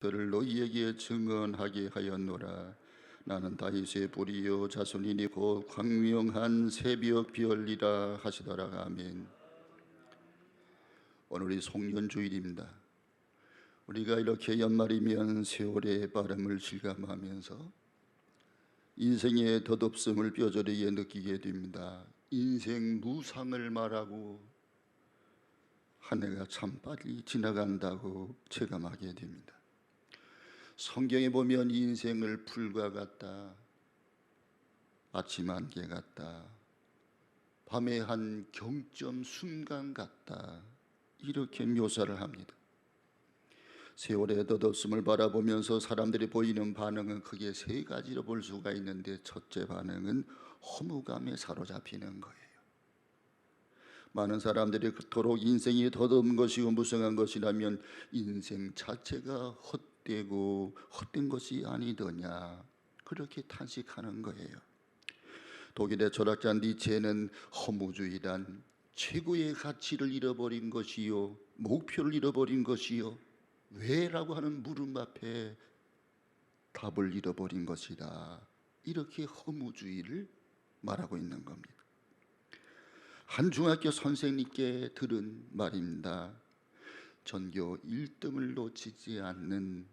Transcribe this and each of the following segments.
들을 너희에게 증언하게 하였노라. 나는 다윗의 뿌리요 자손이니 곧 광명한 새벽 별이라 하시더라. 아멘. 오늘이 송년주일입니다. 우리가 이렇게 연말이면 세월의 바람을 실감하면서 인생의 덧없음을 뼈저리게 느끼게 됩니다. 인생 무상을 말하고 한 해가 참 빨리 지나간다고 체감하게 됩니다. 성경에 보면 인생을 풀과 같다, 아침 안개 같다, 밤의 한 경점 순간 같다, 이렇게 묘사를 합니다. 세월의 덧없음을 바라보면서 사람들이 보이는 반응은 크게 세 가지로 볼 수가 있는데, 첫째 반응은 허무감에 사로잡히는 거예요. 많은 사람들이 그토록 인생이 덧없는 것이고 무성한 것이라면 인생 자체가 헛되고 헛된 것이 아니더냐, 그렇게 탄식하는 거예요. 독일의 철학자 니체는 허무주의란 최고의 가치를 잃어버린 것이요, 목표를 잃어버린 것이요, 왜라고 하는 물음 앞에 답을 잃어버린 것이다, 이렇게 허무주의를 말하고 있는 겁니다. 한 중학교 선생님께 들은 말입니다. 전교 1등을 놓치지 않는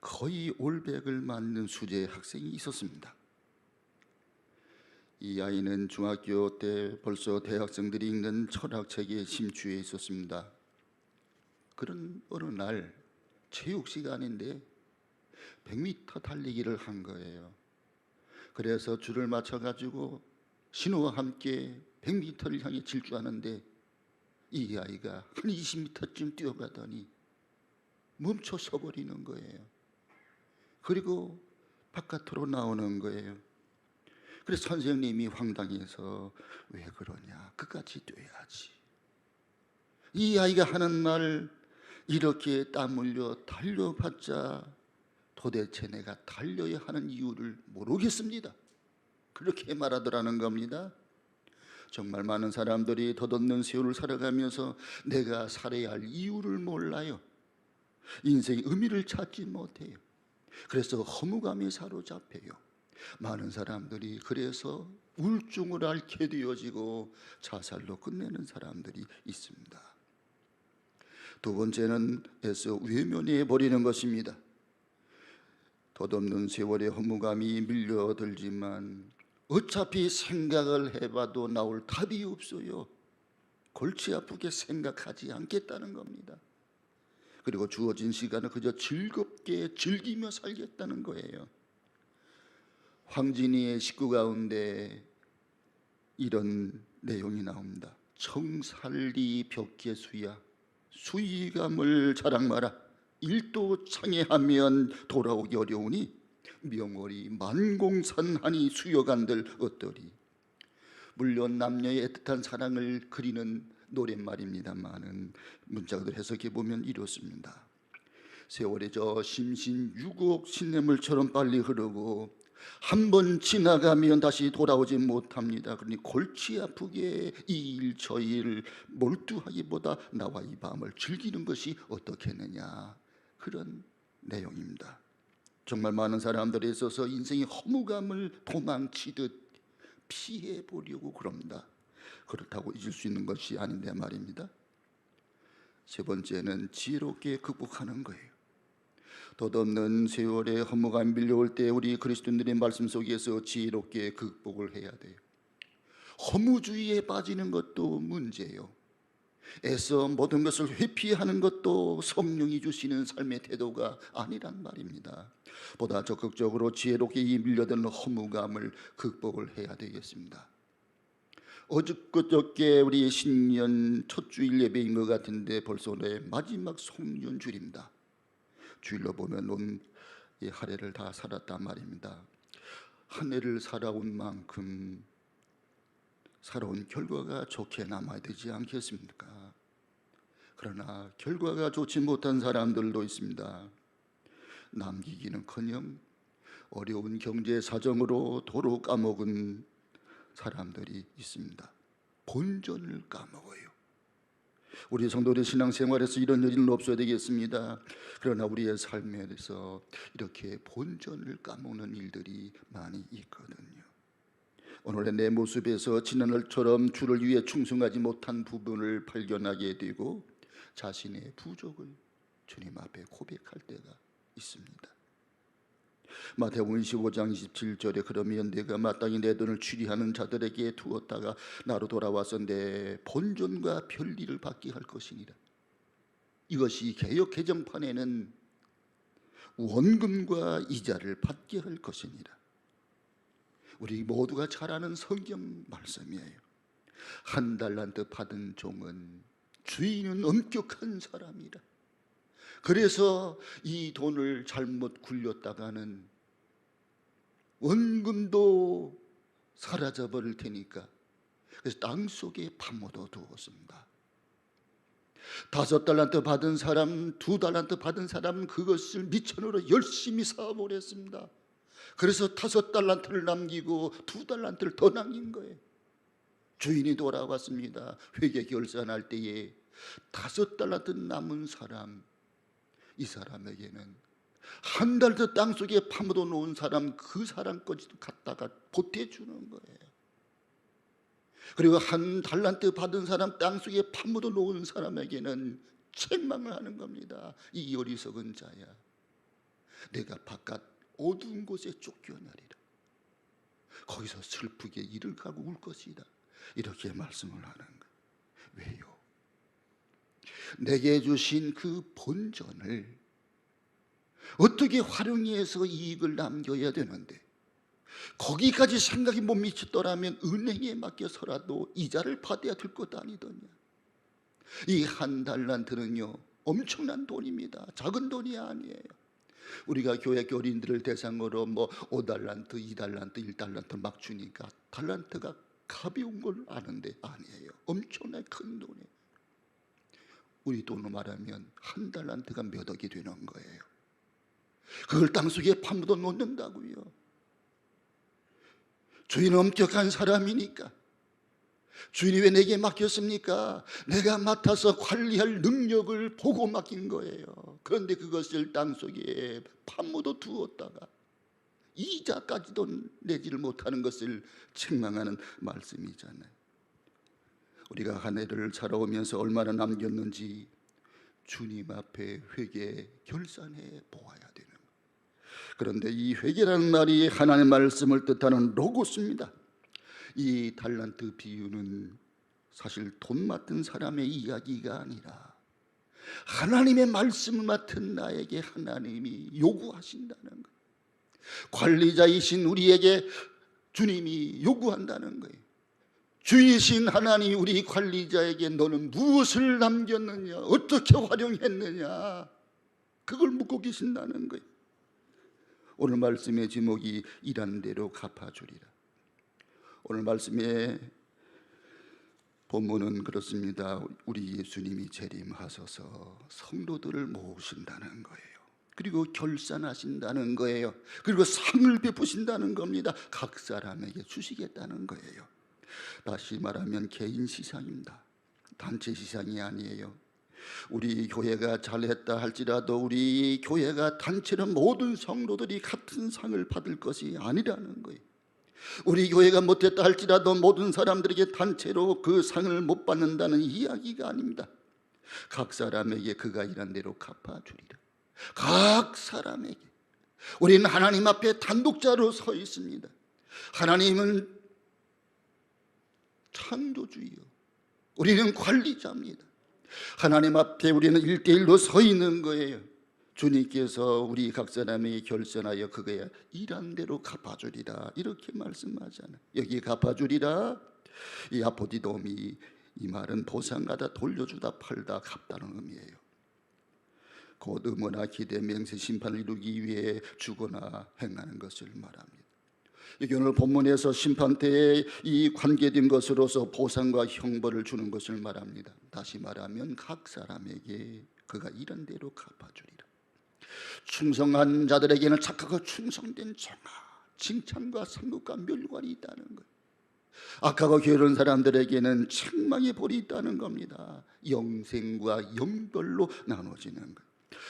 거의 올백을 맞는 수재 학생이 있었습니다. 이 아이는 중학교 때 벌써 대학생들이 읽는 철학책에 심취해 있었습니다. 그런 어느 날 체육 시간인데 100m 달리기를 한 거예요. 그래서 줄을 맞춰가지고 신호와 함께 100m를 향해 질주하는데 이 아이가 한 20m쯤 뛰어가더니 멈춰 서버리는 거예요. 그리고 바깥으로 나오는 거예요. 그래서 선생님이 황당해서 왜 그러냐, 끝까지 뛰어야지. 이 아이가 하는 말, 이렇게 땀 흘려 달려봤자 도대체 내가 달려야 하는 이유를 모르겠습니다, 그렇게 말하더라는 겁니다. 정말 많은 사람들이 덧없는 세월을 살아가면서 내가 살아야 할 이유를 몰라요. 인생의 의미를 찾지 못해요. 그래서 허무감에 사로잡혀요. 많은 사람들이 그래서 우울증을 앓게 되어지고 자살로 끝내는 사람들이 있습니다. 두 번째는 애써 외면해 버리는 것입니다. 덧없는 세월의 허무감이 밀려들지만 어차피 생각을 해봐도 나올 답이 없어요. 골치 아프게 생각하지 않겠다는 겁니다. 그리고 주어진 시간을 그저 즐겁게 즐기며 살겠다는 거예요. 황진이의 식구 가운데 이런 내용이 나옵니다. 청살리 벽계수야, 수의감을 자랑 마라. 일도 창해하면 돌아오기 어려우니 명월이 만공산하니 수여간들 어떠리. 물론 남녀의 애틋한 사랑을 그리는 노랫말입니다만은 문자들 해석해 보면 이렇습니다. 세월이 저 심신유곡 신냇물처럼 빨리 흐르고 한 번 지나가면 다시 돌아오지 못합니다. 그러니 골치 아프게 이 일 저 일 몰두하기보다 나와 이 밤을 즐기는 것이 어떻겠느냐, 그런 내용입니다. 정말 많은 사람들에 있어서 인생의 허무감을 도망치듯 피해 보려고 그럽니다. 그렇다고 잊을 수 있는 것이 아닌데 말입니다. 세 번째는 지혜롭게 극복하는 거예요. 덧없는 세월의 허무감이 밀려올 때 우리 그리스도인들의 말씀 속에서 지혜롭게 극복을 해야 돼요. 허무주의에 빠지는 것도 문제예요. 애써 모든 것을 회피하는 것도 성령이 주시는 삶의 태도가 아니란 말입니다. 보다 적극적으로 지혜롭게 이 밀려드는 허무감을 극복을 해야 되겠습니다. 어저께 우리 신년 첫 주일 예배인 것 같은데 벌써 오늘 마지막 송년주일입니다. 주일로 보면 온 이 한 해를 다 살았단 말입니다. 한 해를 살아온 만큼 살아온 결과가 좋게 남아야 되지 않겠습니까? 그러나 결과가 좋지 못한 사람들도 있습니다. 남기기는커녕 어려운 경제 사정으로 도로 까먹은 사람들이 있습니다. 본전을 까먹어요. 우리 성도들의 신앙생활에서 이런 일은 없어야 되겠습니다. 그러나 우리의 삶에서 이렇게 본전을 까먹는 일들이 많이 있거든요. 오늘의 내 모습에서 지난날처럼 주를 위해 충성하지 못한 부분을 발견하게 되고 자신의 부족을 주님 앞에 고백할 때가 있습니다. 마태복음 25장 27절에 그러면 내가 마땅히 내 돈을 취리하는 자들에게 두었다가 나로 돌아와서 내 본전과 별리를 받게 할 것이니라. 이것이 개역 개정판에는 원금과 이자를 받게 할 것이니라. 우리 모두가 잘 아는 성경 말씀이에요. 한 달란트 받은 종은 주인은 엄격한 사람이라. 그래서 이 돈을 잘못 굴렸다가는 원금도 사라져 버릴 테니까 그래서 땅속에 파묻어 두었습니다. 5달란트 받은 사람, 2달란트 받은 사람은 그것을 미천으로 열심히 사업했습니다. 그래서 5달란트를 남기고 2달란트를 더 남긴 거예요. 주인이 돌아왔습니다. 회계 결산할 때에 5달란트 남은 사람, 이 사람에게는 한 달 더 땅속에 파묻어 놓은 사람, 그 사람까지도 갖다가 보태주는 거예요. 그리고 1달란트 받은 사람, 땅속에 파묻어 놓은 사람에게는 책망을 하는 겁니다. 이 어리석은 자야, 내가 바깥 어두운 곳에 쫓겨나리라. 거기서 슬프게 이를 가고 울 것이다. 이렇게 말씀을 하는 거예요. 왜요? 내게 주신 그 본전을 어떻게 활용해서 이익을 남겨야 되는데 거기까지 생각이 못 미쳤더라면 은행에 맡겨서라도 이자를 받아야 될 것 아니더냐. 이 1달란트는요 엄청난 돈입니다. 작은 돈이 아니에요. 우리가 교회 교린들을 대상으로 5달란트, 2달란트, 1달란트 막 주니까 달란트가 가벼운 걸 아는데 아니에요. 엄청나게 큰 돈이에요. 우리 돈으로 말하면 1달란트가 몇 억이 되는 거예요. 그걸 땅속에 파묻어 놓는다고요. 주인은 엄격한 사람이니까. 주인이 왜 내게 맡겼습니까? 내가 맡아서 관리할 능력을 보고 맡긴 거예요. 그런데 그것을 땅속에 파묻어 두었다가 이자까지도 내지를 못하는 것을 책망하는 말씀이잖아요. 우리가 한 해를 살아오면서 얼마나 남겼는지 주님 앞에 회개 결산해 보아야 되는 거예요. 그런데 이 회개라는 말이 하나님의 말씀을 뜻하는 로고스입니다. 이 달란트 비유는 사실 돈 맡은 사람의 이야기가 아니라 하나님의 말씀을 맡은 나에게 하나님이 요구하신다는 거예요. 관리자이신 우리에게 주님이 요구한다는 거예요. 주이신 하나님이 우리 관리자에게 너는 무엇을 남겼느냐, 어떻게 활용했느냐, 그걸 묻고 계신다는 거예요. 오늘 말씀의 제목이 일한 대로 갚아주리라. 오늘 말씀의 본문은 그렇습니다. 우리 예수님이 재림하셔서 성도들을 모으신다는 거예요. 그리고 결산하신다는 거예요. 그리고 상을 베푸신다는 겁니다. 각 사람에게 주시겠다는 거예요. 다시 말하면 개인 시상입니다. 단체 시상이 아니에요. 우리 교회가 잘했다 할지라도 우리 교회가 단체로 모든 성도들이 같은 상을 받을 것이 아니라는 거예요. 우리 교회가 못했다 할지라도 모든 사람들에게 단체로 그 상을 못 받는다는 이야기가 아닙니다. 각 사람에게 그가 일한 대로 갚아주리라. 각 사람에게. 우리는 하나님 앞에 단독자로 서 있습니다. 하나님은 창조주이요, 우리는 관리자입니다. 하나님 앞에 우리는 1대1로 서 있는 거예요. 주님께서 우리 각 사람에게 결산하여 그거야 일한 대로 갚아주리라, 이렇게 말씀하잖아요. 여기 갚아주리라, 이 아포디돔이, 이 말은 보상하다, 돌려주다, 팔다, 갚다는 의미예요. 곧 의무나 기대, 맹세, 심판을 이루기 위해 주거나 행하는 것을 말합니다. 여기 오늘 본문에서 심판 때에 이 관계된 것으로서 보상과 형벌을 주는 것을 말합니다. 다시 말하면 각 사람에게 그가 일한 대로 갚아주리라. 충성한 자들에게는 착하고 충성된 정화, 칭찬과 상급과 멸관이 있다는 거예요. 악하고 게으른 사람들에게는 책망의 벌이 있다는 겁니다. 영생과 영벌로 나눠지는 것.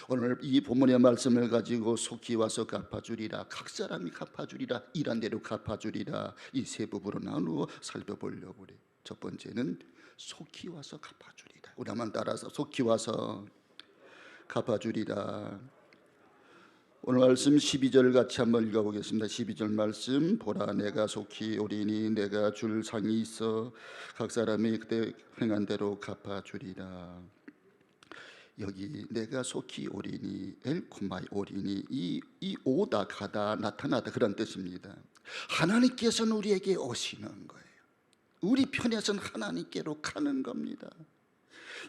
오늘 이 본문의 말씀을 가지고 속히 와서 갚아주리라, 각 사람이 갚아주리라, 일한 대로 갚아주리라, 이 세 부분으로 나누어 살펴보려고 그래요. 첫 번째는 속히 와서 갚아주리라. 우리 한번 따라서 속히 와서 갚아주리라. 오늘 말씀 12절 같이 한번 읽어보겠습니다. 12절 말씀, 보라 내가 속히 오리니 내가 줄 상이 있어 각 사람이 그때 행한 대로 갚아주리라. 여기 내가 속히 오리니, 엘코마이 오리니, 이 오다 가다 나타나다 그런 뜻입니다. 하나님께서는 우리에게 오시는 거예요. 우리 편에서는 하나님께로 가는 겁니다.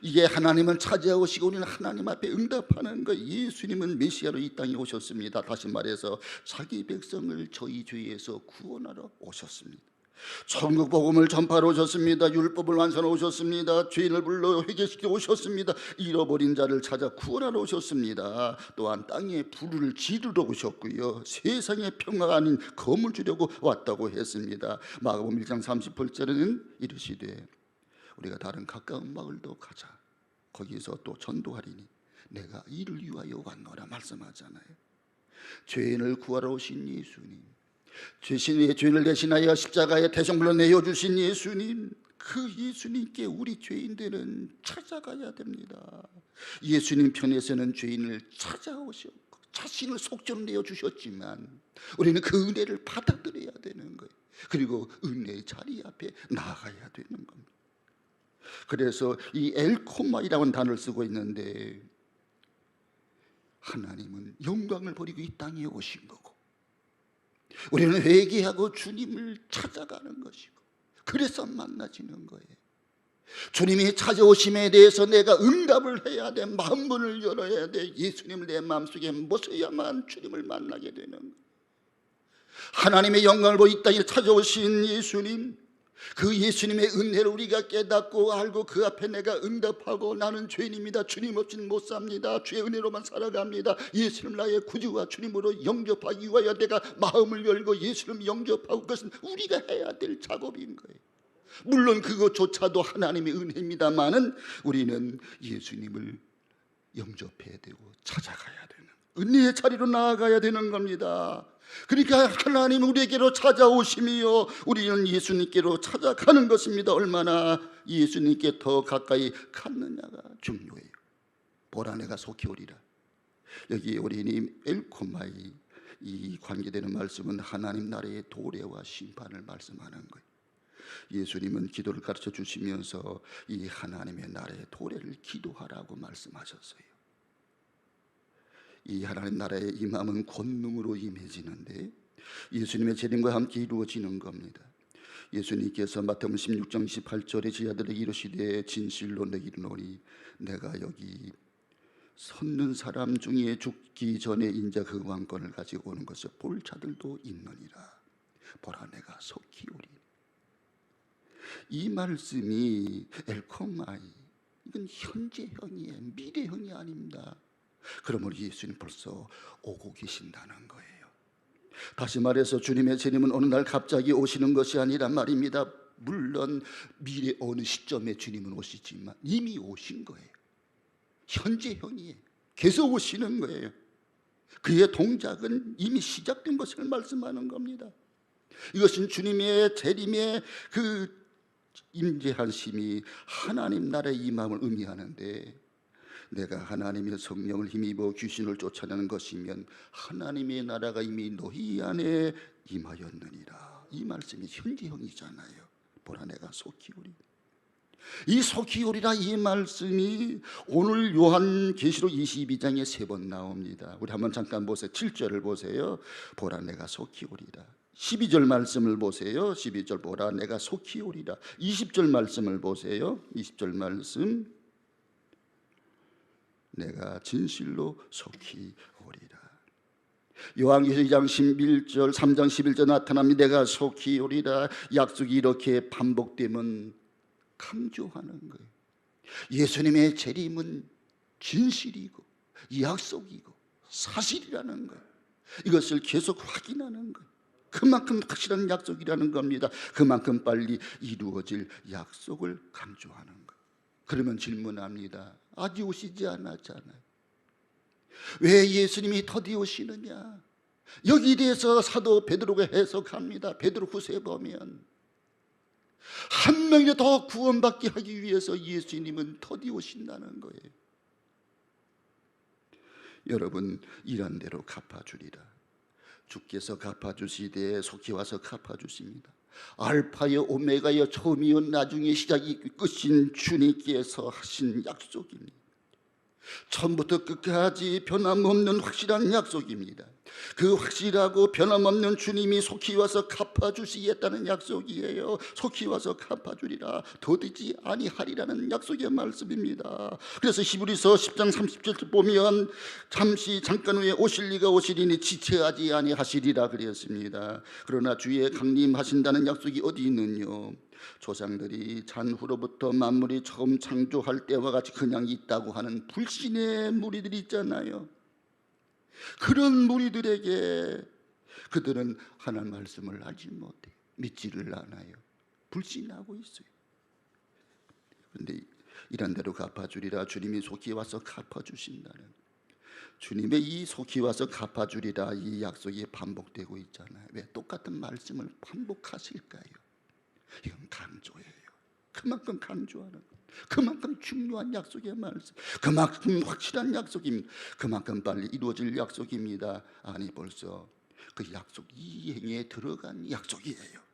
이게 하나님은 찾아오시고 우리는 하나님 앞에 응답하는 것. 예수님은 메시아로 이 땅에 오셨습니다. 다시 말해서 자기 백성을 저희 죄에서 구원하러 오셨습니다. 천국 복음을 전파하러 오셨습니다. 율법을 완성하러 오셨습니다. 죄인을 불러 회개시켜 오셨습니다. 잃어버린 자를 찾아 구원하러 오셨습니다. 또한 땅에 불을 지르러 오셨고요, 세상에 평화가 아닌 검을 주려고 왔다고 했습니다. 마가복음 1장 38절에는 이르시되 우리가 다른 가까운 마을도 가자, 거기서 또 전도하리니 내가 이를 위하여 왔노라 말씀하잖아요. 죄인을 구하러 오신 예수님, 죄신의 죄를 대신하여 십자가에 대성물로 내어주신 예수님, 그 예수님께 우리 죄인들은 찾아가야 됩니다. 예수님 편에서는 죄인을 찾아오셨고 자신을 속죄로 내어주셨지만 우리는 그 은혜를 받아들여야 되는 거예요. 그리고 은혜의 자리 앞에 나아가야 되는 겁니다. 그래서 이 엘코마이라는 단어를 쓰고 있는데, 하나님은 영광을 버리고 이 땅에 오신 거고 우리는 회개하고 주님을 찾아가는 것이고, 그래서 만나지는 거예요. 주님이 찾아오심에 대해서 내가 응답을 해야 돼. 마음문을 열어야 돼. 예수님을 내 마음속에 모셔야만 주님을 만나게 되는 거예요. 하나님의 영광을 보고 이 땅에 찾아오신 예수님, 그 예수님의 은혜를 우리가 깨닫고 알고 그 앞에 내가 응답하고 나는 죄인입니다, 주님 없이는 못 삽니다, 주의 은혜로만 살아갑니다, 예수님 나의 구주와 주님으로 영접하기 위하여 내가 마음을 열고 예수님 영접하고, 그것은 우리가 해야 될 작업인 거예요. 물론 그것조차도 하나님의 은혜입니다마는 우리는 예수님을 영접해야 되고 찾아가야 되는, 은혜의 자리로 나아가야 되는 겁니다. 그러니까 하나님 우리에게로 찾아오심이요, 우리는 예수님께로 찾아가는 것입니다. 얼마나 예수님께 더 가까이 갔느냐가 중요해요. 보라 내가 속히 오리라. 여기 우리 엘코마이 이 관계되는 말씀은 하나님 나라의 도래와 심판을 말씀하는 거예요. 예수님은 기도를 가르쳐 주시면서 이 하나님의 나라의 도래를 기도하라고 말씀하셨어요. 이 하나님 나라의 임함은 권능으로 임해지는데 예수님의 재림과 함께 이루어지는 겁니다. 예수님께서 마태복음 16장 28절에 제자들에게 이르시되 진실로 내게 이르노니 내가 여기 섰는 사람 중에 죽기 전에 인자 그 왕권을 가지고 오는 것을 볼 자들도 있느니라. 보라 내가 속히 오리니. 이 말씀이 엘코마이, 이건 현재형이에요. 미래형이 아닙니다. 그러므로 예수님 벌써 오고 계신다는 거예요. 다시 말해서 주님의 재림은 어느 날 갑자기 오시는 것이 아니란 말입니다. 물론 미래 어느 시점에 주님은 오시지만 이미 오신 거예요. 현재형이에요. 계속 오시는 거예요. 그의 동작은 이미 시작된 것을 말씀하는 겁니다. 이것은 주님의 재림의 그 임재하심이 하나님 나라의 임함을 의미하는데, 내가 하나님의 성령을 힘입어 귀신을 쫓아내는 것이면 하나님의 나라가 이미 너희 안에 임하였느니라. 이 말씀이 현재형이잖아요. 보라 내가 속히 오리. 이 속히 오리라 이 말씀이 오늘 요한계시록 22장에 3번 나옵니다. 우리 한번 잠깐 보세요. 7절을 보세요. 보라 내가 속히 오리라. 12절 말씀을 보세요. 12절 보라 내가 속히 오리라. 20절 말씀을 보세요. 20절 말씀 내가 진실로 속히 오리라. 요한계시록 2장 11절 3장 11절 나타납니다. 내가 속히 오리라. 약속이 이렇게 반복되면 강조하는 거예요. 예수님의 재림은 진실이고 약속이고 사실이라는 거예요. 이것을 계속 확인하는 거예요. 그만큼 확실한 약속이라는 겁니다. 그만큼 빨리 이루어질 약속을 강조하는 것. 그러면 질문합니다. 아직 오시지 않았잖아요. 왜 예수님이 더디 오시느냐? 여기에 대해서 사도 베드로가 해석합니다. 베드로 후서에 보면 한 명이라도 더 구원받게 하기 위해서 예수님은 더디 오신다는 거예요. 여러분, 이런 대로 갚아주리라. 주께서 갚아주시되 속히 와서 갚아주십니다. 알파여 오메가여 처음이요 나중에 시작이 끝인 주님께서 하신 약속입니다. 처음부터 끝까지 변함없는 확실한 약속입니다. 그 확실하고 변함없는 주님이 속히 와서 갚아주시겠다는 약속이에요. 속히 와서 갚아주리라. 더디지 아니하리라는 약속의 말씀입니다. 그래서 히브리서 10장 30절 보면 잠깐 후에 오실 리가 오시리니 지체하지 아니하시리라 그랬습니다. 그러나 주의 강림하신다는 약속이 어디 있느뇨? 조상들이 잔후로부터 만물이 처음 창조할 때와 같이 그냥 있다고 하는 불신의 무리들이 있잖아요. 그런 무리들에게 그들은 하나님 말씀을 알지 못해 믿지를 않아요. 불신하고 있어요. 그런데 이런 대로 갚아주리라. 주님이 속히 와서 갚아주신다는, 주님의 이 속히 와서 갚아주리라 이 약속이 반복되고 있잖아요. 왜 똑같은 말씀을 반복하실까요? 이건 강조예요. 그만큼 강조하는, 그만큼 중요한 약속의 말씀, 그만큼 확실한 약속입니다. 그만큼 빨리 이루어질 약속입니다. 아니, 벌써 그 약속 이행에 들어간 약속이에요.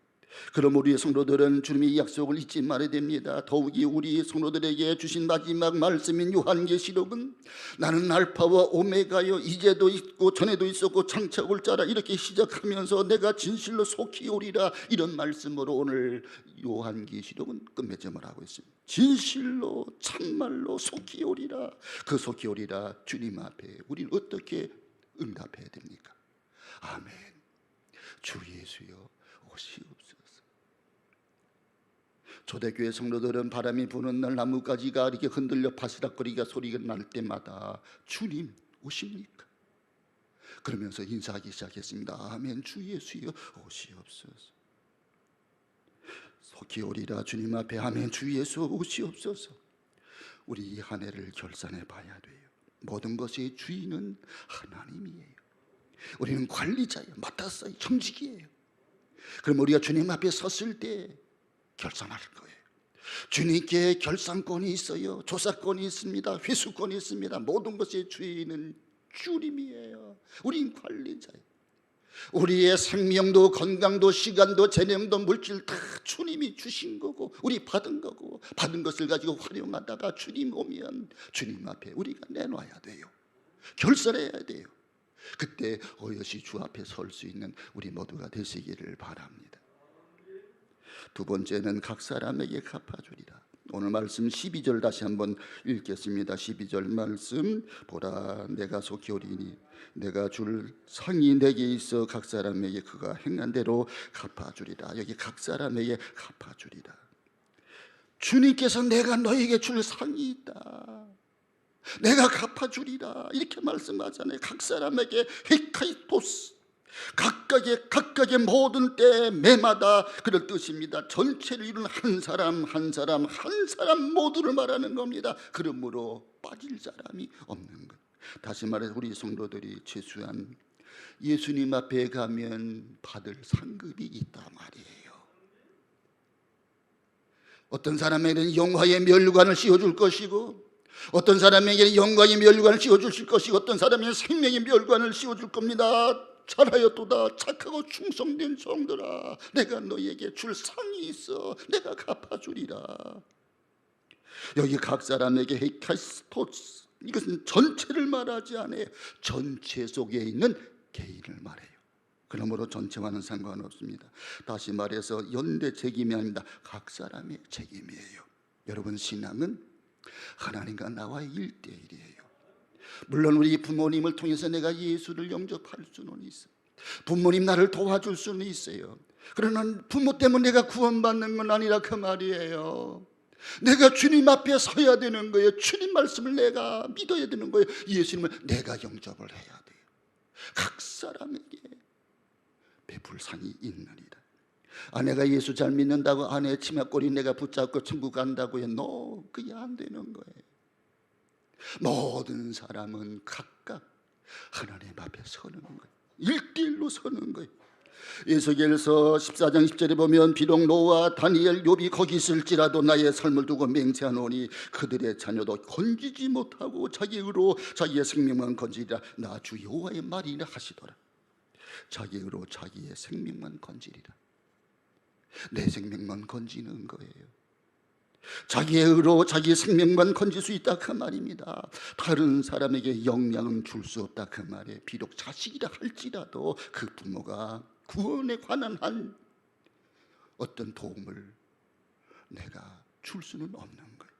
그럼 우리의 성도들은 주님의 이 약속을 잊지 말아야 됩니다. 더욱이 우리 성도들에게 주신 마지막 말씀인 요한계시록은 나는 알파와 오메가여 이제도 있고 전에도 있었고 장차 올 자라 이렇게 시작하면서 내가 진실로 속히 오리라, 이런 말씀으로 오늘 요한계시록은 끝맺음을 하고 있습니다. 진실로 참말로 속히 오리라. 그 속히 오리라 주님 앞에 우리는 어떻게 응답해야 됩니까? 아멘. 주 예수여 오시옵소서. 초대교회 성도들은 바람이 부는 날 나뭇가지가 이렇게 흔들려 바스락거리가 소리가 날 때마다 주님 오십니까? 그러면서 인사하기 시작했습니다. 아멘. 주 예수여 오시옵소서. 속히 오리라 주님 앞에 아멘. 주 예수 오시옵소서. 우리 이 한 해를 결산해 봐야 돼요. 모든 것의 주인은 하나님이에요. 우리는 관리자예요. 맡았어요. 형직이에요. 그럼 우리가 주님 앞에 섰을 때 결산할 거예요. 주님께 결산권이 있어요. 조사권이 있습니다. 회수권이 있습니다. 모든 것의 주인은 주님이에요. 우린 관리자예요. 우리의 생명도 건강도 시간도 재능도 물질 다 주님이 주신 거고 우리 받은 거고, 받은 것을 가지고 활용하다가 주님 오면 주님 앞에 우리가 내놔야 돼요. 결산해야 돼요. 그때 어여시 주 앞에 설 수 있는 우리 모두가 되시기를 바랍니다. 두 번째는 각 사람에게 갚아주리라. 오늘 말씀 12절 다시 한번 읽겠습니다. 12절 말씀 보라 내가 속히 오리니 내가 줄 상이 내게 있어 각 사람에게 그가 행한 대로 갚아주리라. 여기 각 사람에게 갚아주리라. 주님께서 내가 너에게 줄 상이 있다, 내가 갚아주리라 이렇게 말씀하잖아요. 각 사람에게 헤카이토스, 각각의 모든 때 매마다 그럴 뜻입니다. 전체를 이루는 한 사람 한 사람 한 사람 모두를 말하는 겁니다. 그러므로 빠질 사람이 없는 것. 다시 말해서 우리 성도들이 최소한 예수님 앞에 가면 받을 상급이 있단 말이에요. 어떤 사람에게는 영화의 면류관을 씌워줄 것이고, 어떤 사람에게는 영광의 면류관을 씌워주실 것이고, 어떤 사람에게는 생명의 면류관을 씌워줄 겁니다. 잘하였도다 착하고 충성된 종들아, 내가 너에게 줄 상이 있어 내가 갚아주리라. 여기 각 사람에게 헤카스토스, 이것은 전체를 말하지 않아요. 전체 속에 있는 개인을 말해요. 그러므로 전체와는 상관없습니다. 다시 말해서 연대 책임이 아닙니다. 각 사람의 책임이에요. 여러분, 신앙은 하나님과 나와의 1대1이에요. 물론 우리 부모님을 통해서 내가 예수를 영접할 수는 있어요. 부모님 나를 도와줄 수는 있어요. 그러나 부모 때문에 내가 구원받는 건 아니라 그 말이에요. 내가 주님 앞에 서야 되는 거예요. 주님 말씀을 내가 믿어야 되는 거예요. 예수님을 내가 영접을 해야 돼요. 각 사람에게 베풀 상이 있느니라. 아내가 예수 잘 믿는다고 아내 치마꼬리 내가 붙잡고 천국 간다고 해. 너 그게 안 되는 거예요. 모든 사람은 각각 하나님 앞에 서는 거예요. 1대1로 서는 거예요. 에스겔서 14장 10절에 보면 비록 노아, 다니엘, 욥이 거기 있을지라도 나의 삶을 두고 맹세하노니 그들의 자녀도 건지지 못하고 자기의 의로 자기의 생명만 건지리라. 나 주 여호와의 말이라 하시더라. 자기의 의로 자기의 생명만 건지리라. 내 생명만 건지는 거예요. 자기의 의로 자기의 생명만 건질 수 있다 그 말입니다. 다른 사람에게 영향은 줄 수 없다 그 말이에요. 비록 자식이라 할지라도 그 부모가 구원에 관한 한 어떤 도움을 내가 줄 수는 없는 거예요.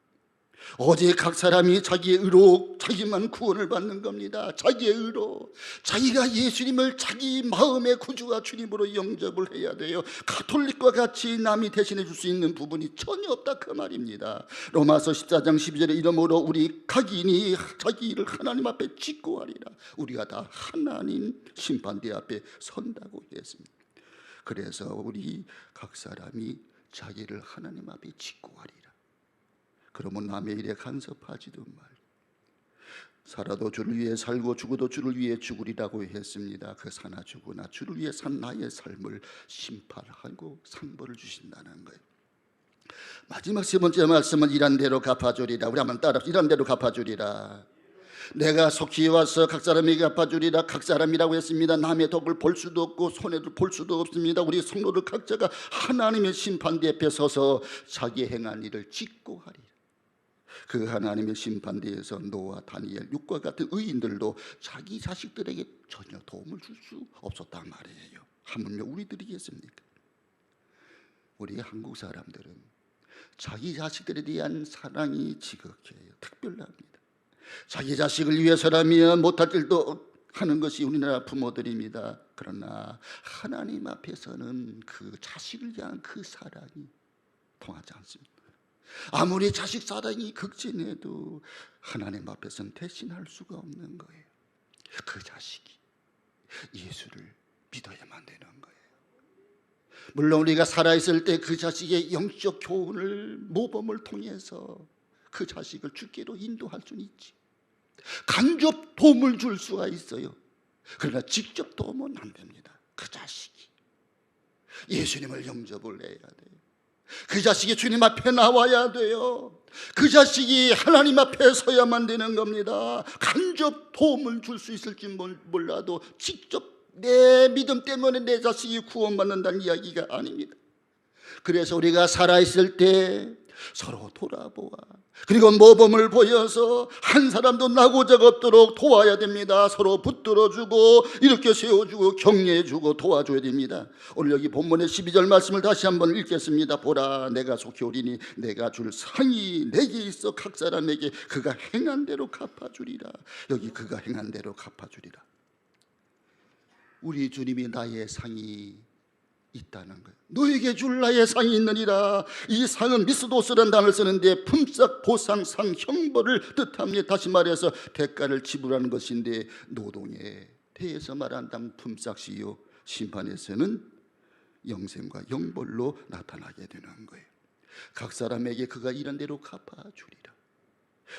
오직 각 사람이 자기의 의로 자기만 구원을 받는 겁니다. 자기의 의로 자기가 예수님을 자기 마음의 구주와 주님으로 영접을 해야 돼요. 가톨릭과 같이 남이 대신해 줄 수 있는 부분이 전혀 없다 그 말입니다. 로마서 14장 12절에 이러므로 우리 각인이 자기 일을 하나님 앞에 짓고 하리라. 우리가 다 하나님 심판대 앞에 선다고 했습니다. 그래서 우리 각 사람이 자기를 하나님 앞에 짓고 하리라. 그러면 남의 일에 간섭하지도 말고 살아도 주를 위해 살고 죽어도 주를 위해 죽으리라고 했습니다. 그 사나 죽으나 주를 위해 산 나의 삶을 심판하고 상벌을 주신다는 거예요. 마지막 세 번째 말씀은 이런 대로 갚아주리라. 우리 한번 따라 이런 대로 갚아주리라. 내가 속히 와서 각 사람에게 갚아주리라. 각 사람이라고 했습니다. 남의 덕을 볼 수도 없고 손해를 볼 수도 없습니다. 우리 성도들 각자가 하나님의 심판대 앞에 서서 자기 행한 일을 짓고 하리라. 그 하나님의 심판대에서 노아, 다니엘, 욥과 같은 의인들도 자기 자식들에게 전혀 도움을 줄 수 없었단 말이에요. 하물며 우리들이겠습니까? 우리 한국 사람들은 자기 자식들에 대한 사랑이 지극해요. 특별합니다. 자기 자식을 위해서라면 못할 일도 하는 것이 우리나라 부모들입니다. 그러나 하나님 앞에서는 그 자식을 위한 그 사랑이 통하지 않습니다. 아무리 자식 사랑이 극진해도 하나님 앞에서는 대신할 수가 없는 거예요. 그 자식이 예수를 믿어야만 되는 거예요. 물론 우리가 살아있을 때 그 자식의 영적 교훈을 모범을 통해서 그 자식을 주께로 인도할 수는 있지. 간접 도움을 줄 수가 있어요. 그러나 직접 도움은 안 됩니다. 그 자식이 예수님을 영접을 해야 돼요. 그 자식이 주님 앞에 나와야 돼요. 그 자식이 하나님 앞에 서야만 되는 겁니다. 간접 도움을 줄 수 있을지 몰라도 직접 내 믿음 때문에 내 자식이 구원받는다는 이야기가 아닙니다. 그래서 우리가 살아있을 때 서로 돌아보아 그리고 모범을 보여서 한 사람도 나고자가 없도록 도와야 됩니다. 서로 붙들어주고 이렇게 세워주고 격려해주고 도와줘야 됩니다. 오늘 여기 본문의 12절 말씀을 다시 한번 읽겠습니다. 보라 내가 속히 오리니 내가 줄 상이 내게 있어 각 사람에게 그가 행한 대로 갚아주리라. 여기 그가 행한 대로 갚아주리라. 우리 주님이 나의 상이 있다는 거예요. 너에게 줄 나의 상이 있느니라. 이 상은 미스도스라는 단어를 쓰는데 품삯, 보상, 상, 형벌을 뜻합니다. 다시 말해서 대가를 지불하는 것인데 노동에 대해서 말한다면 품삯이요 심판에서는 영생과 영벌로 나타나게 되는 거예요. 각 사람에게 그가 이런 대로 갚아주리라.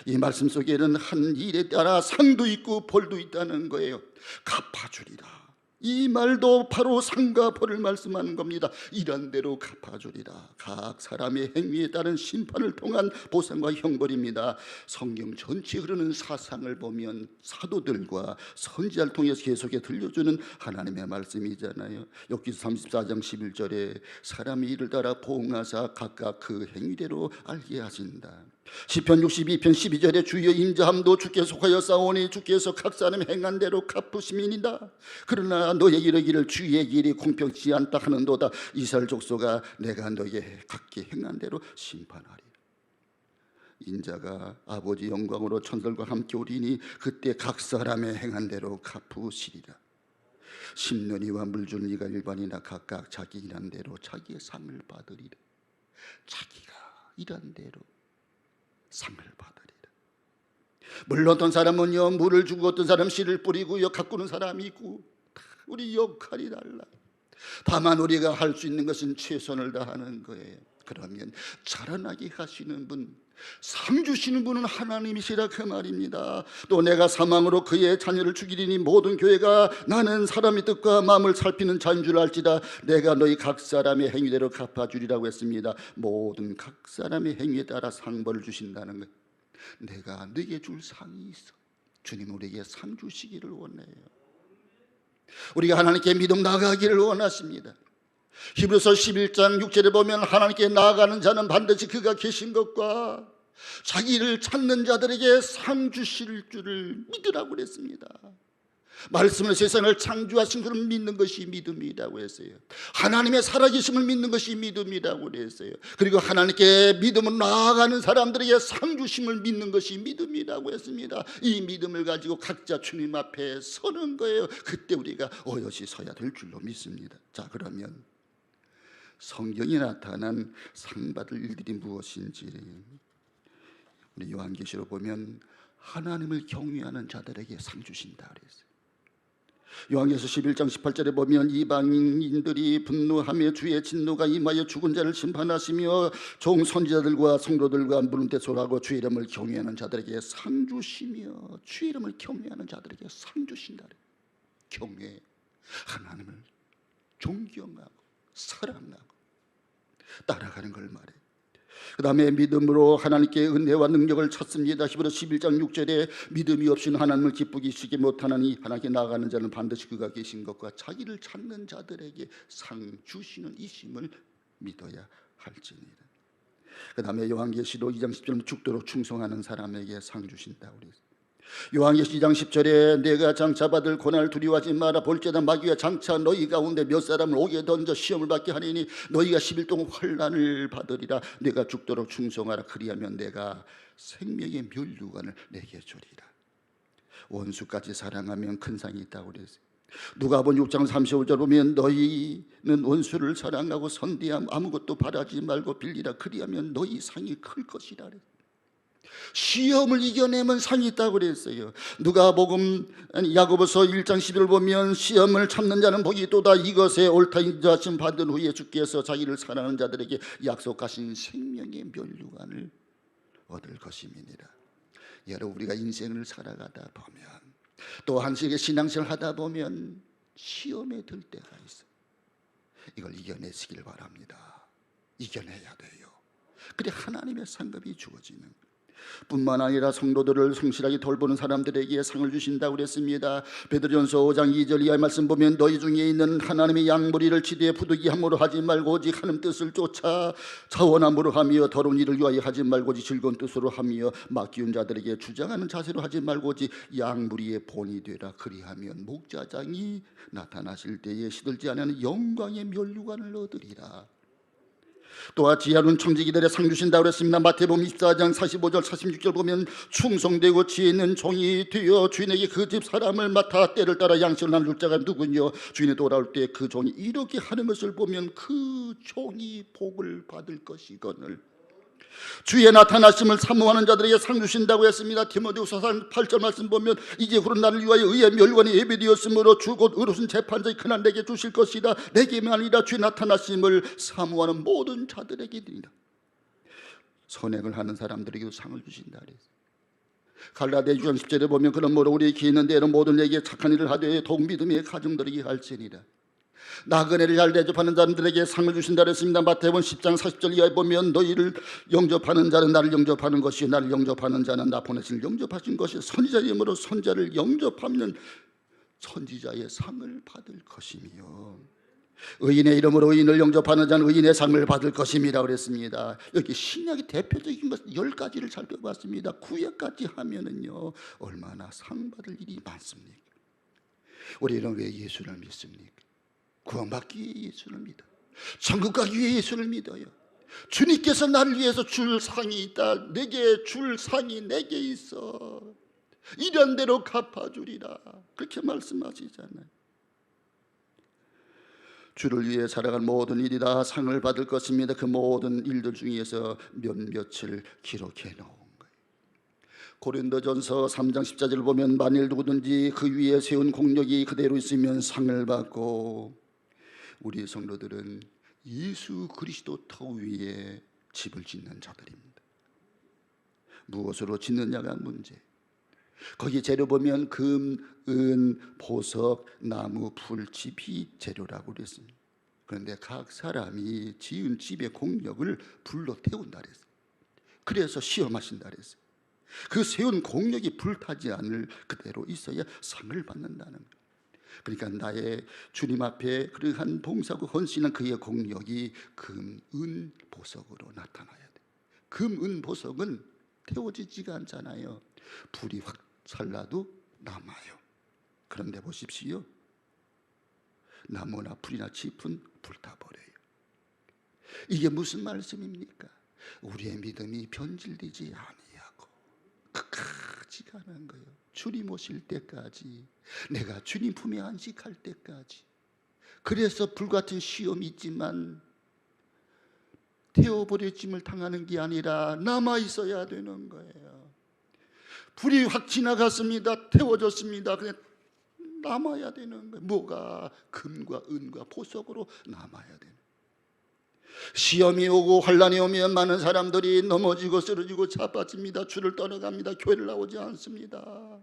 이 말씀 속에는 한 일에 따라 상도 있고 벌도 있다는 거예요. 갚아주리라. 이 말도 바로 상과 벌을 말씀하는 겁니다. 이런 대로 갚아주리라. 각 사람의 행위에 따른 심판을 통한 보상과 형벌입니다. 성경 전체에 흐르는 사상을 보면 사도들과 선지자를 통해서 계속해 들려주는 하나님의 말씀이잖아요. 욥기서 34장 11절에 사람의 일을 따라 보응하사 각각 그 행위대로 알게 하신다. 시편 62편 12절에 주여 인자함도 주께 속하여 싸우니 주께서 각 사람 행한 대로 갚으심이니이다. 그러나 너의 이르기를 주의 길이 공평치 않다 하는도다. 이스라엘 족속아 내가 너에게 각기 행한 대로 심판하리. 인자가 아버지 영광으로 천들과 함께 오리니 그때 각 사람의 행한 대로 갚으시리라. 심는 이와 물주는 이가 일반이나 각각 자기 일한 대로 자기의 상을 받으리라. 자기가 일한 대로 상을 받으리라. 물론 어떤 사람은요 물을 주고 어떤 사람 씨를 뿌리고요 가꾸는 사람이 있고 우리 역할이 달라. 다만 우리가 할 수 있는 것은 최선을 다하는 거예요. 그러면 자라나게 하시는 분, 상 주시는 분은 하나님이시라 그 말입니다. 또 내가 사망으로 그의 자녀를 죽이리니 모든 교회가 나는 사람의 뜻과 마음을 살피는 자인 줄 알지다. 내가 너희 각 사람의 행위대로 갚아주리라고 했습니다. 모든 각 사람의 행위에 따라 상벌을 주신다는 것. 내가 너에게 줄 상이 있어. 주님 우리에게 상 주시기를 원해요. 우리가 하나님께 믿음 나아가기를 원하십니다. 히브리서 11장 6절에 보면 하나님께 나아가는 자는 반드시 그가 계신 것과 자기를 찾는 자들에게 상 주실 줄을 믿으라고 그랬습니다. 말씀을 세상을 창조하신 그를 믿는 것이 믿음이라고 했어요. 하나님의 살아계심을 믿는 것이 믿음이라고 그랬어요. 그리고 하나님께 믿음으로 나아가는 사람들에게 상 주심을 믿는 것이 믿음이라고 했습니다. 이 믿음을 가지고 각자 주님 앞에 서는 거예요. 그때 우리가 오롯이 서야 될 줄로 믿습니다. 자, 그러면 성경에 나타난 상 받을 일들이 무엇인지 우리 요한계시록 보면 하나님을 경외하는 자들에게 상 주신다 그랬어요. 요한계시록 11장 18절에 보면 이방인들이 분노하며 주의 진노가 임하여 죽은 자를 심판하시며 종 선지자들과 성도들과 물은 때 소리하고 주의 이름을 경외하는 자들에게 상 주시며 주의 이름을 경외하는 자들에게 상 주신다. 경외, 하나님을 존경하고 사랑하고 따라가는 걸 말해. 그 다음에 믿음으로 하나님께 은혜와 능력을 찾습니다. 히브리서 11장 6절에 믿음이 없이는 하나님을 기쁘게 시기 못하나니 하나님께 나아가는 자는 반드시 그가 계신 것과 자기를 찾는 자들에게 상 주시는 이심을 믿어야 할지니라. 그 다음에 요한계시록 2장 10절은 죽도록 충성하는 사람에게 상 주신다고 그랬어요. 요한계시록 2장 10절에 내가 장차 받을 고난을 두려워하지 마라. 볼지어다 마귀가 장차 너희 가운데 몇 사람을 옥에 던져 시험을 받게 하리니 너희가 10일 동안 환난을 받으리라. 내가 죽도록 충성하라. 그리하면 내가 생명의 면류관을 내게 주리라. 원수까지 사랑하면 큰 상이 있다고 그랬어요. 누가복음 6장 35절 보면 너희는 원수를 사랑하고 선대함 아무것도 바라지 말고 빌리라. 그리하면 너희 상이 클 것이라. 시험을 이겨내면 상이 있다고 그랬어요. 야고보서 1장 11을 보면 시험을 참는 자는 복이 있도다. 이것에 옳다 인자하심 받은 후에 주께서 자기를 사랑하는 자들에게 약속하신 생명의 면류관을 얻을 것임이니라. 여러분, 우리가 인생을 살아가다 보면 또 한식의 신앙생활을 하다 보면 시험에 들 때가 있어요. 이걸 이겨내시길 바랍니다. 이겨내야 돼요. 그래 하나님의 상급이 주어지는 거예요. 뿐만 아니라 성도들을 성실하게 돌보는 사람들에게 상을 주신다고 그랬습니다. 베드로전서 5장 2절 이하의 말씀 보면 너희 중에 있는 하나님의 양무리를 지대에 부득이함으로 하지 말고 오직 하나님 뜻을 쫓아 자원함으로 하며 더러운 일을 위하여 하지 말고 오직 즐거운 뜻으로 하며 맡기운 자들에게 주장하는 자세로 하지 말고 오직 양무리의 본이 되라. 그리하면 목자장이 나타나실 때에 시들지 않는 영광의 면류관을 얻으리라. 또한 지혜로운 청지기들의 상 주신다고 그랬습니다. 마태복음 24장 45절 46절 보면 충성되고 지혜 있는 종이 되어 주인에게 그 집 사람을 맡아 때를 따라 양식을 나눌 자가 누구냐. 주인이 돌아올 때 그 종이 이렇게 하는 것을 보면 그 종이 복을 받을 것이거늘 주의 나타나심을 사모하는 자들에게 상 주신다고 했습니다. 디모데후서 8절 말씀 보면 이제 그런 나를 위하여 의의 멸관이 예비되었으므로 주 곧 의로우신 재판장이 그날 내게 주실 것이다. 내게만 아니라 주의 나타나심을 사모하는 모든 자들에게 드리라. 선행을 하는 사람들에게도 상을 주신다 그랬어요. 갈라디아 6장 10절에 보면 그러므로 우리 귀 있는 대로 모든 에게 착한 일을 하되 더욱 믿음의 가정들에게 할지니라. 나그네를 잘 대접하는 자들에게 상을 주신다 그랬습니다. 마태복음 10장 40절 이하에 보면 너희를 영접하는 자는 나를 영접하는 것이 나를 영접하는 자는 나 보내신 영접하신 것이 선지자 이름으로 선자를 영접하면 선지자의 상을 받을 것이며 의인의 이름으로 의인을 영접하는 자는 의인의 상을 받을 것입니다 그랬습니다. 여기 신약의 대표적인 것 10가지를 살펴봤습니다. 구약까지 하면은요 얼마나 상 받을 일이 많습니까? 우리는 왜 예수를 믿습니까? 구원받기 위해 예수를 믿어. 천국 가기 위해 예수를 믿어요. 주님께서 나를 위해서 줄 상이 있다. 내게 줄 상이 내게 있어. 이런 대로 갚아주리라. 그렇게 말씀하시잖아요. 주를 위해 살아갈 모든 일이 다 상을 받을 것입니다. 그 모든 일들 중에서 몇몇을 기록해 놓은 거예요. 고린도전서 3장 14절을 보면 만일 누구든지 그 위에 세운 공력이 그대로 있으면 상을 받고 우리 성도들은 예수 그리스도 터 위에 집을 짓는 자들입니다. 무엇으로 짓느냐가 문제. 거기 재료 보면 금, 은, 보석, 나무, 풀, 짚이 재료라고 그랬습니다. 그런데 각 사람이 지은 집의 공력을 불로 태운다 그랬어요. 그래서 시험하신다 그랬어요. 그 세운 공력이 불타지 않을 그대로 있어야 상을 받는다는 거예요. 그러니까 나의 주님 앞에 그러한 봉사고 헌신한 그의 공력이 금, 은, 보석으로 나타나야 돼. 금, 은, 보석은 태워지지가 않잖아요. 불이 확 살라도 남아요. 그런데 보십시오, 나무나 풀이나 짚은 불타버려요. 이게 무슨 말씀입니까? 우리의 믿음이 변질되지 아니하고 끝까지 가는 거예요. 주님 오실 때까지, 내가 주님 품에 안식할 때까지. 그래서 불같은 시험이 있지만 태워버려짐을 당하는 게 아니라 남아있어야 되는 거예요. 불이 확 지나갔습니다. 태워졌습니다. 그냥 남아야 되는 거예요. 뭐가? 금과 은과 보석으로 남아야 되는 거예요. 시험이 오고 환란이 오면 많은 사람들이 넘어지고 쓰러지고 자빠집니다. 주를 떠나갑니다. 교회를 나오지 않습니다.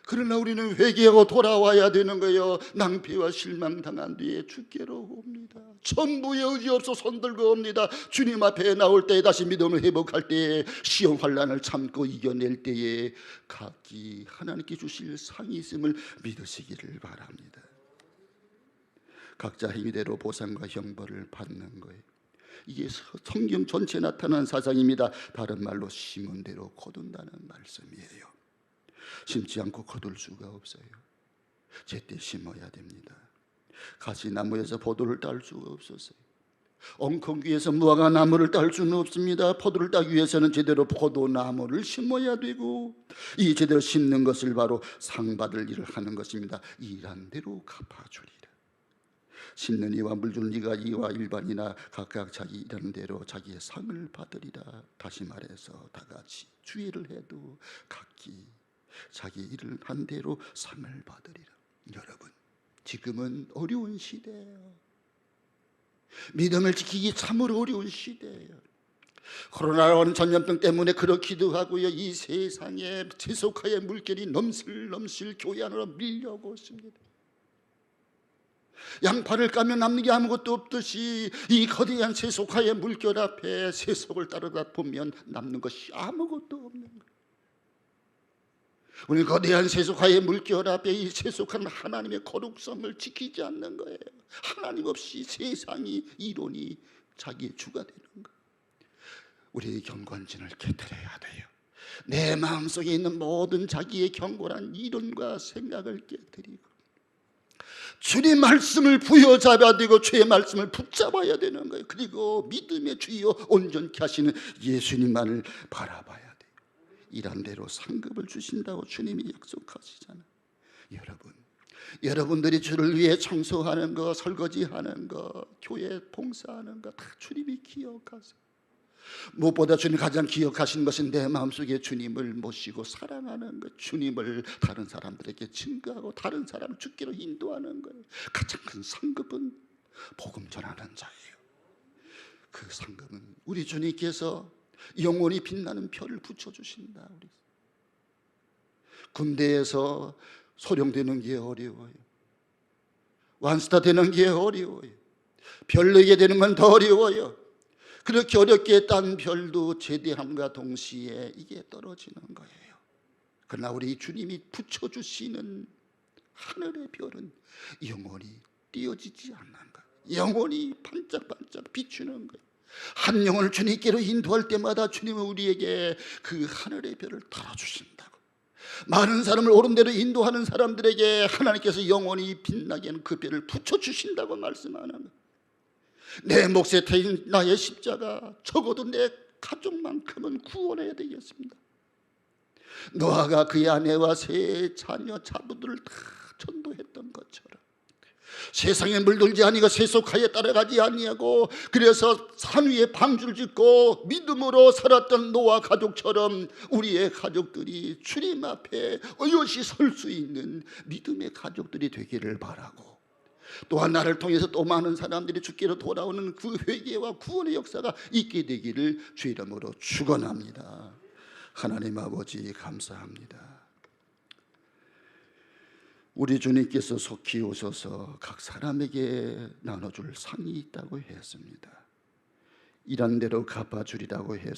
그러나 우리는 회개하고 돌아와야 되는 거예요. 낭패와 실망당한 뒤에 주께로 옵니다. 전부의 의지 없어 손들고 옵니다. 주님 앞에 나올 때, 다시 믿음을 회복할 때에, 시험 환란을 참고 이겨낼 때에 각기 하나님께 주실 상이 있음을 믿으시기를 바랍니다. 각자 행위대로 보상과 형벌을 받는 거예요. 이게 성경 전체에 나타난 사상입니다. 다른 말로 심은 대로 거둔다는 말씀이에요. 심지 않고 거둘 수가 없어요. 제때 심어야 됩니다. 가시나무에서 포도를 딸 수가 없었어요. 엉겅귀에서 무화과 나무를 딸 수는 없습니다. 포도를 따기 위해서는 제대로 포도나무를 심어야 되고, 이 제대로 심는 것을 바로 상 받을 일을 하는 것입니다. 일한 대로 갚아주리라. 심는 이와 물 주는 이가 이와 일반이나 각각 자기 일하는 대로 자기의 상을 받으리라. 다시 말해서 다 같이 주의를 해도 각기 자기 일을 한 대로 상을 받으리라. 여러분, 지금은 어려운 시대예요. 믿음을 지키기 참으로 어려운 시대예요. 코로나라는 전염병 때문에 그렇기도 하고요. 이 세상에 세속화의 물결이 넘실넘실 교회 안으로 밀려오고 있습니다. 양파를 까면 남는 게 아무것도 없듯이 이 거대한 세속화의 물결 앞에 세속을 따르다 보면 남는 것이 아무것도 없는 거예요. 우리는 거대한 세속화의 물결 앞에 이 세속한 하나님의 거룩성을 지키지 않는 거예요. 하나님 없이 세상이, 이론이 자기의 주가 되는 거예요. 우리의 경건진을 깨뜨려야 돼요. 내 마음속에 있는 모든 자기의 경건한 이론과 생각을 깨뜨리고 주님 말씀을 부여잡아야 되고 주의 말씀을 붙잡아야 되는 거예요. 그리고 믿음의 주여 온전케 하시는 예수님만을 바라봐야 돼요. 일한 대로 상급을 주신다고 주님이 약속하시잖아요. 여러분들이 주를 위해 청소하는 거, 설거지하는 거, 교회 봉사하는 거 다 주님이 기억하세요. 무엇보다 주님 가장 기억하신 것은 내 마음속에 주님을 모시고 사랑하는 것, 주님을 다른 사람들에게 증거하고 다른 사람을 주께로 인도하는 거예요. 가장 큰 상급은 복음 전하는 자예요. 그 상급은 우리 주님께서 영원히 빛나는 별을 붙여주신다. 우리 군대에서 소령되는 게 어려워요. 완스타 되는 게 어려워요. 별 내게 되는 건 더 어려워요. 그렇게 어렵게 딴 별도 제대함과 동시에 이게 떨어지는 거예요. 그러나 우리 주님이 붙여주시는 하늘의 별은 영원히 띄어지지 않는 거예요. 영원히 반짝반짝 비추는 거예요. 한 영혼을 주님께로 인도할 때마다 주님은 우리에게 그 하늘의 별을 달아주신다고. 많은 사람을 옳은 대로 인도하는 사람들에게 하나님께서 영원히 빛나게 하는 그 별을 붙여주신다고 말씀하는 거예요. 내 몫에 태인 나의 십자가, 적어도 내 가족만큼은 구원해야 되겠습니다. 노아가 그의 아내와 세 자녀 자부들을 다 전도했던 것처럼 세상에 물들지 아니고 세속화에 따라가지 아니하고, 그래서 산 위에 방주를 짓고 믿음으로 살았던 노아 가족처럼 우리의 가족들이 주님 앞에 어여시 설 수 있는 믿음의 가족들이 되기를 바라고, 또한 나를 통해서 또 많은 사람들이 주께로 돌아오는 그 회개와 구원의 역사가 있게 되기를 주 이름으로 축원합니다. 하나님 아버지 감사합니다. 우리 주님께서 속히 오셔서 각 사람에게 나눠줄 상이 있다고 했습니다. 일한 대로 갚아주리라고 했습니다.